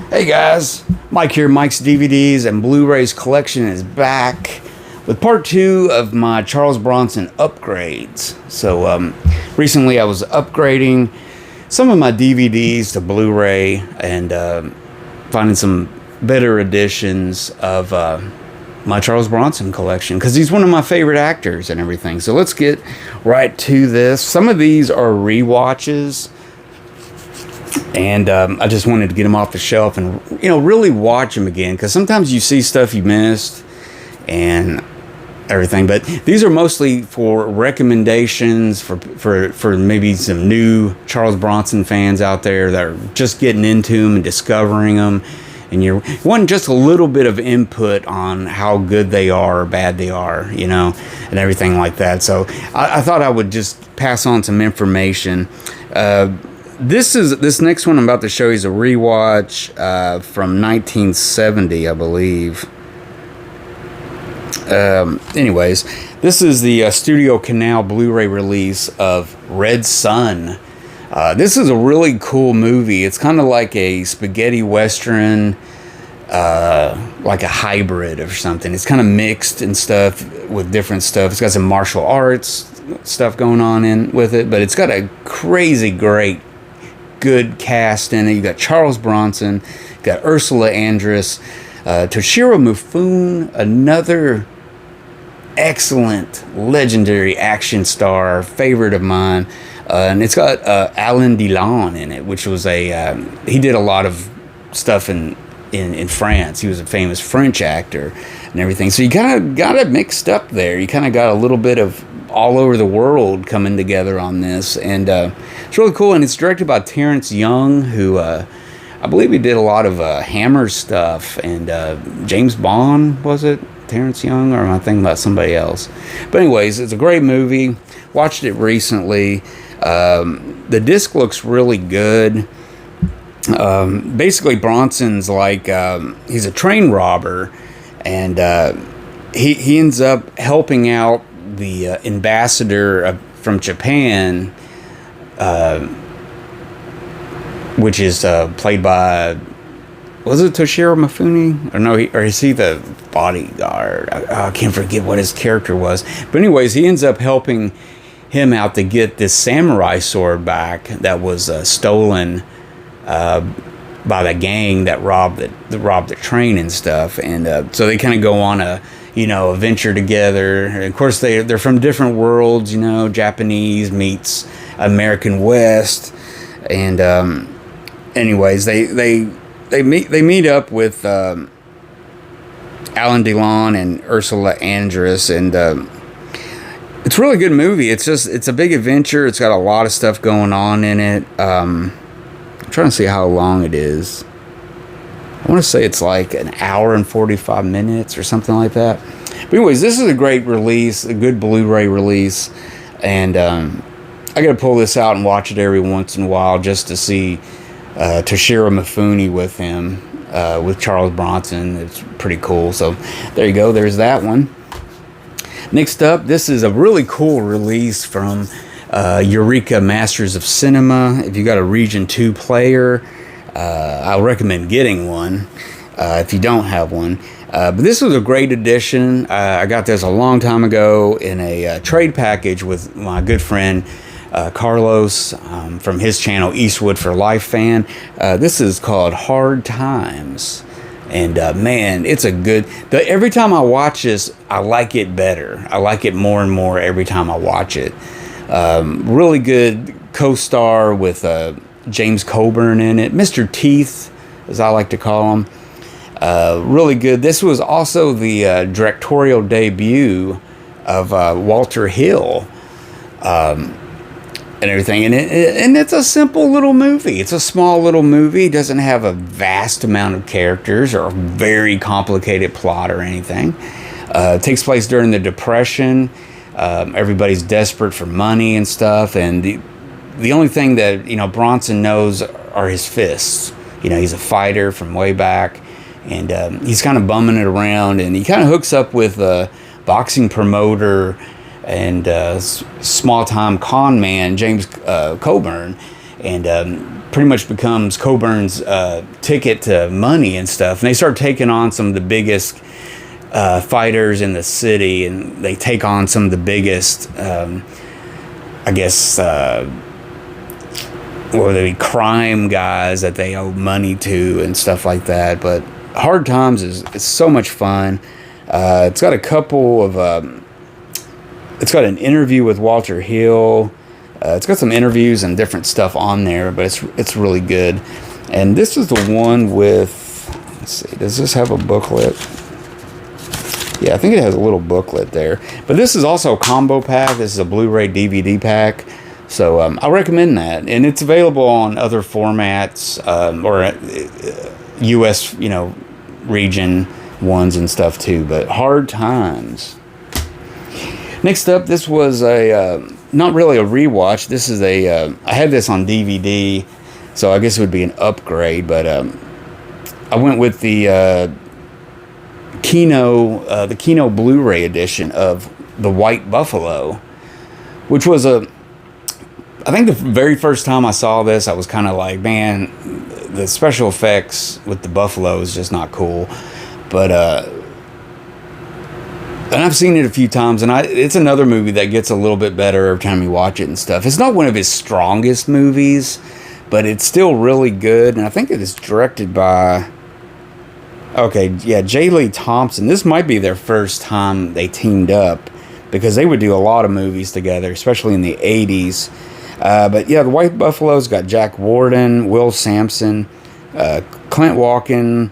Hey guys, Mike here. Mike's DVDs and Blu-rays collection is back with part 2 of my Charles Bronson upgrades. So recently I was upgrading some of my DVDs to Blu-ray and finding some better editions of my Charles Bronson collection because he's one of my favorite actors and everything. So let's get right to this. Some of these are rewatches. And I just wanted to get them off the shelf and, you know, really watch them again. Because sometimes you see stuff you missed and everything. But these are mostly for recommendations for maybe some new Charles Bronson fans out there that are just getting into them and discovering them. And you want just a little bit of input on how good they are or bad they are, you know, and everything like that. So I thought I would just pass on some information. This next one I'm about to show you is a rewatch from 1970, I believe. Anyways, this is the Studio Canal Blu-ray release of Red Sun. This is a really cool movie. It's kind of like a spaghetti western, like a hybrid or something. It's kind of mixed and stuff with different stuff. It's got some martial arts stuff going on with it, but it's got a crazy great good cast in it. You got Charles Bronson, you got Ursula Andress, Toshiro Mifune, another excellent legendary action star, favorite of mine, and it's got Alain Delon in it, which was he did a lot of stuff in France. He was a famous French actor and everything. So you kind of got it mixed up there. You kind of got a little bit of all over the world coming together on this, and it's really cool. And it's directed by Terrence Young, who I believe he did a lot of Hammer stuff, and James Bond, was it Terrence Young, or am I thinking about somebody else? But anyways, it's a great movie. Watched it recently. The disc looks really good. Basically Bronson's like he's a train robber, and he ends up helping out the ambassador from Japan, which is played by, was it Toshiro Mifune? Or no, or is he the bodyguard? I can't forget what his character was. But anyways, he ends up helping him out to get this samurai sword back that was stolen by the gang that robbed the train and stuff. And so they kind of go on a venture together. And of course, they're from different worlds, Japanese meets American West. And anyways, they meet up with Alain Delon and Ursula Andress, and it's a really good movie. It's a big adventure. It's got a lot of stuff going on in it. I'm trying to see how long it is. I want to say it's like an hour and 45 minutes or something like that. But anyways, this is a great release, a good Blu-ray release. And I got to pull this out and watch it every once in a while just to see Toshiro Mifune with him, with Charles Bronson. It's pretty cool. So there you go. There's that one. Next up, this is a really cool release from Eureka Masters of Cinema. If you got a Region 2 player, I'll recommend getting one if you don't have one. But this was a great addition. I got this a long time ago in a trade package with my good friend Carlos from his channel Eastwood for Life Fan. This is called Hard Times. And man, it's a good... every time I watch this, I like it better. I like it more and more every time I watch it. Really good co-star with James Coburn in it. Mr. Teeth, as I like to call him. Really good. This was also the directorial debut of Walter Hill, and everything. And it's a simple little movie. It's a small little movie. It doesn't have a vast amount of characters or a very complicated plot or anything. It takes place during the Depression. Everybody's desperate for money and stuff, and the only thing that, you know, Bronson knows are his fists. You know, he's a fighter from way back, and he's kind of bumming it around, and he kind of hooks up with a boxing promoter and small-time con man, James Coburn, and pretty much becomes Coburn's ticket to money and stuff. And they start taking on some of the biggest fighters in the city, and they take on some of the biggest, I guess, what would they be, crime guys that they owe money to and stuff like that. But Hard Times is so much fun. It's got a couple of, it's got an interview with Walter Hill. It's got some interviews and different stuff on there, but it's really good. And this is the one with, let's see, does this have a booklet? Yeah, I think it has a little booklet there. But this is also a combo pack. This is a Blu-ray DVD pack. So I recommend that. And it's available on other formats, or U.S., you know, region ones and stuff too. But Hard Times. Next up, this was a, not really a rewatch. This is a, I had this on DVD, so I guess it would be an upgrade. But I went with the Kino Blu-ray edition of The White Buffalo, which was I think the very first time I saw this, I was kind of like, man, the special effects with the buffalo is just not cool. But and I've seen it a few times, and it's another movie that gets a little bit better every time you watch it and stuff. It's not one of his strongest movies, but it's still really good. And I think it is directed by, okay, yeah, J. Lee Thompson. This might be their first time they teamed up, because they would do a lot of movies together, especially in the 80s. But yeah, The White Buffalo's got Jack Warden, Will Sampson, Clint Walker,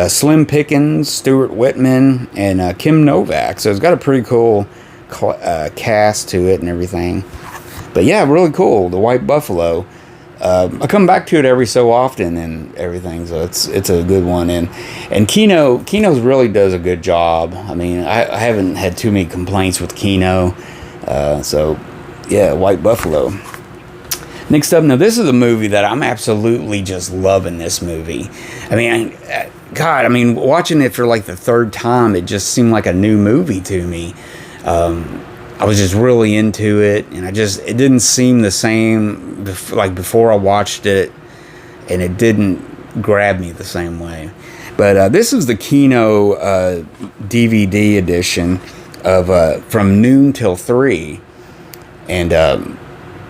Slim Pickens, Stuart Whitman, and Kim Novak. So it's got a pretty cool cast to it and everything. But yeah, really cool, The White Buffalo. I come back to it every so often and everything, so it's a good one. And Kino's really does a good job. I mean, I haven't had too many complaints with Kino. So yeah, White Buffalo. Next up, now this is a movie that I'm absolutely just loving. This movie, I mean, God, I mean, watching it for like the third time, it just seemed like a new movie to me. I was just really into it, and it didn't seem the same like before I watched it, and it didn't grab me the same way. But this is the Kino DVD edition of From Noon Till 3, and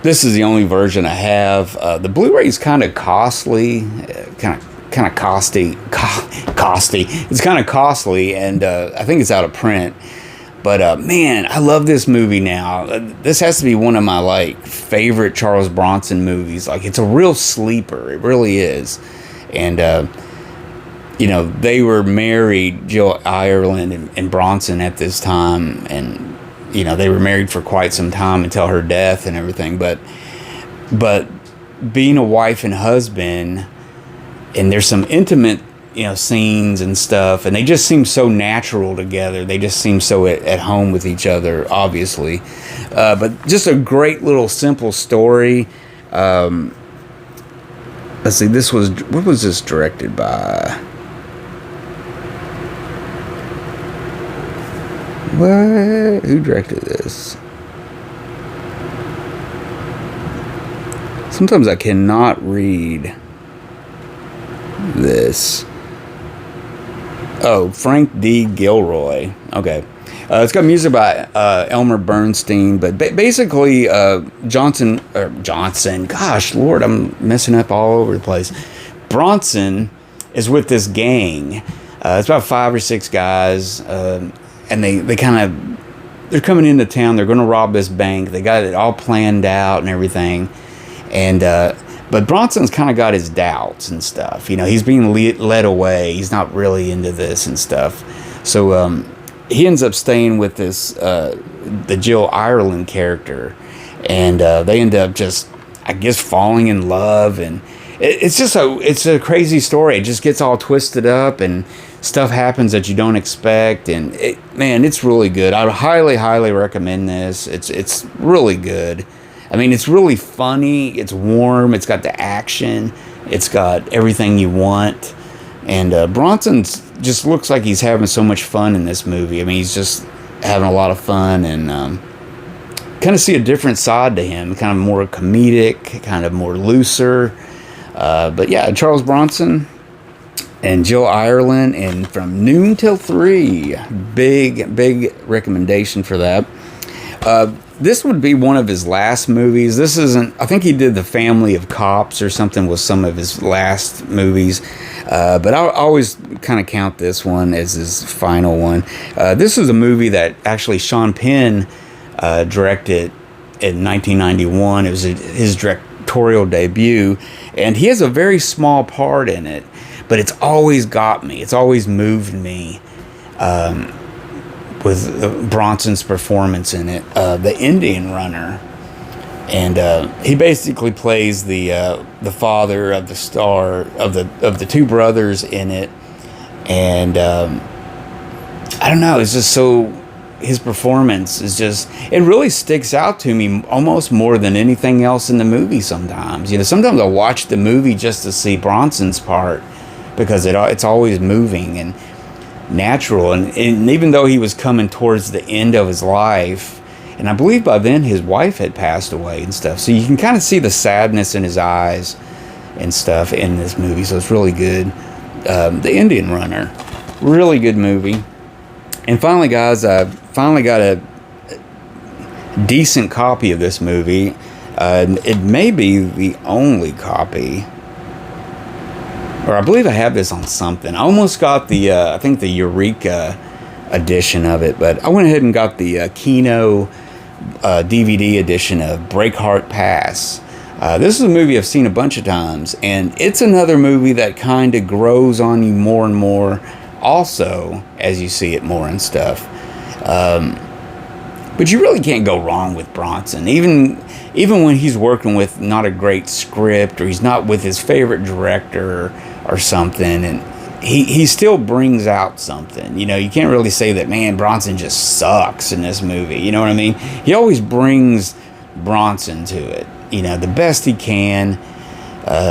this is the only version I have. The Blu-ray is kind of costly, kind of costly. It's kind of costly, and I think it's out of print. But man, I love this movie now. This has to be one of my like favorite Charles Bronson movies. Like, it's a real sleeper. It really is. And you know, they were married, Jill Ireland and Bronson, at this time, and you know, they were married for quite some time until her death and everything. But being a wife and husband, and there's some intimate, you know, scenes and stuff, and they just seem so natural together. They just seem so at home with each other, obviously. But just a great little simple story. Let's see, what was this directed by? What? Who directed this? Sometimes I cannot read this. Oh, Frank D. Gilroy. Okay. It's got music by Elmer Bernstein, but basically Johnson. Gosh, Lord, I'm messing up all over the place. Bronson is with this gang. It's about 5 or 6 guys, and they're coming into town. They're going to rob this bank. They got it all planned out and everything. And But Bronson's kind of got his doubts and stuff. You know, he's being led away. He's not really into this and stuff. So he ends up staying with this the Jill Ireland character, and they end up just, I guess, falling in love. And it's a crazy story. It just gets all twisted up, and stuff happens that you don't expect. And man, it's really good. I would highly recommend this. It's really good. I mean, it's really funny. It's warm. It's got the action. It's got everything you want. And Bronson just looks like he's having so much fun in this movie. I mean, he's just having a lot of fun, and kind of see a different side to him. Kind of more comedic, kind of more looser. But yeah, Charles Bronson and Jill Ireland, and From Noon Till 3. Big recommendation for that. This would be one of his last movies. This isn't, I think he did The Family of Cops or something with some of his last movies. But I always kind of count this one as his final one. This is a movie that actually Sean Penn directed in 1991. It was his directorial debut. And he has a very small part in it. But it's always got me. It's always moved me. With Bronson's performance in it, the Indian Runner, and he basically plays the father of the star of the two brothers in it, and I don't know, it's just so, his performance is just, it really sticks out to me almost more than anything else in the movie. Sometimes, you know, sometimes I watch the movie just to see Bronson's part because it's always moving and natural, and even though he was coming towards the end of his life, and I believe by then his wife had passed away and stuff, so you can kind of see the sadness in his eyes and stuff in this movie. So it's really good. The Indian Runner, really good movie. And finally, guys, I finally got a decent copy of this movie. It may be the only copy, or I believe I have this on something. I almost got the, I think the Eureka edition of it, but I went ahead and got the Kino DVD edition of Breakheart Pass. This is a movie I've seen a bunch of times, and it's another movie that kind of grows on you more and more also as you see it more and stuff. But you really can't go wrong with Bronson. Even when he's working with not a great script, or he's not with his favorite director or something, and he still brings out something. You know, you can't really say that, man, Bronson just sucks in this movie. You know what I mean? He always brings Bronson to it, you know, the best he can.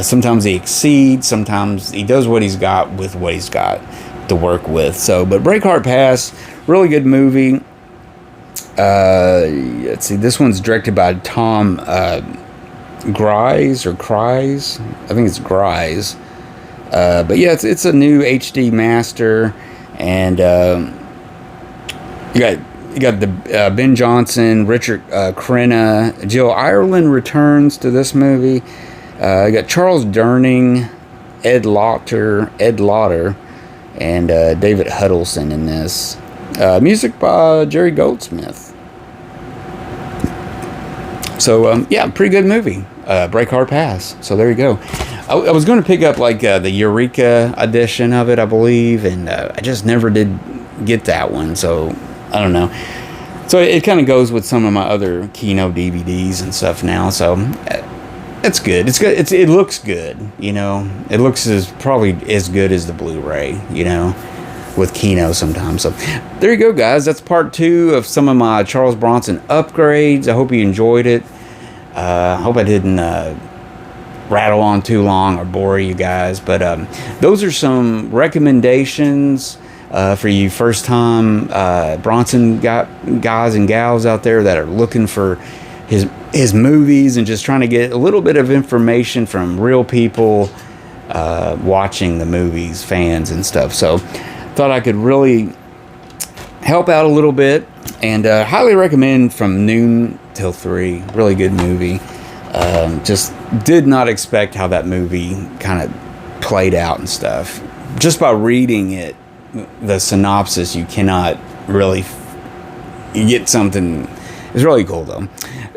Sometimes he exceeds, sometimes he does what he's got with what he's got to work with. So, but Breakheart Pass, really good movie. Let's see, this one's directed by Tom Grise, or Cries. I think it's Grise. But yeah, it's a new HD master, and you got the Ben Johnson, Richard Crenna, Jill Ireland returns to this movie. You got Charles Durning, Ed Lauter, and David Huddleston in this. Music by Jerry Goldsmith. So yeah, pretty good movie. Breakheart Pass. So there you go. I was going to pick up like the Eureka edition of it, I believe, and I just never did get that one. So I don't know. So it kind of goes with some of my other Kino DVDs and stuff now. So it's good. It's good. It looks good. You know, it looks probably as good as the Blu-ray. You know, with Kino sometimes. So there you go, guys. That's part 2 of some of my Charles Bronson upgrades. I hope you enjoyed it. I hope I didn't rattle on too long or bore you guys, but those are some recommendations for you first time Bronson guys and gals out there that are looking for his movies and just trying to get a little bit of information from real people watching the movies, fans and stuff. So thought I could really help out a little bit, and highly recommend From Noon Till 3. Really good movie. Just did not expect how that movie kind of played out and stuff. Just by reading it, the synopsis, you cannot really you get something. It's really cool though.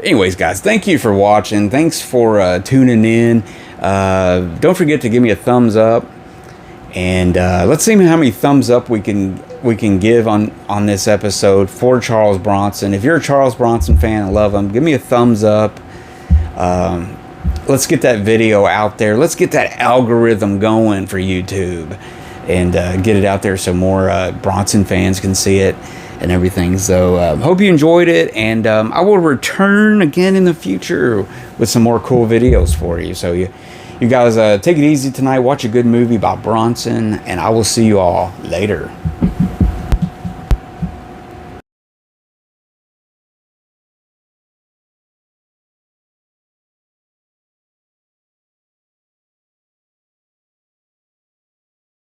Anyways, guys, thank you for watching. Thanks for tuning in. Don't forget to give me a thumbs up, and let's see how many thumbs up we can give on this episode for Charles Bronson. If you're a Charles Bronson fan and love him, give me a thumbs up. Let's get that video out there. Let's get that algorithm going for YouTube, and get it out there so more Bronson fans can see it and everything. So hope you enjoyed it, and I will return again in the future with some more cool videos for you. So you guys take it easy tonight. Watch a good movie by Bronson, and I will see you all later.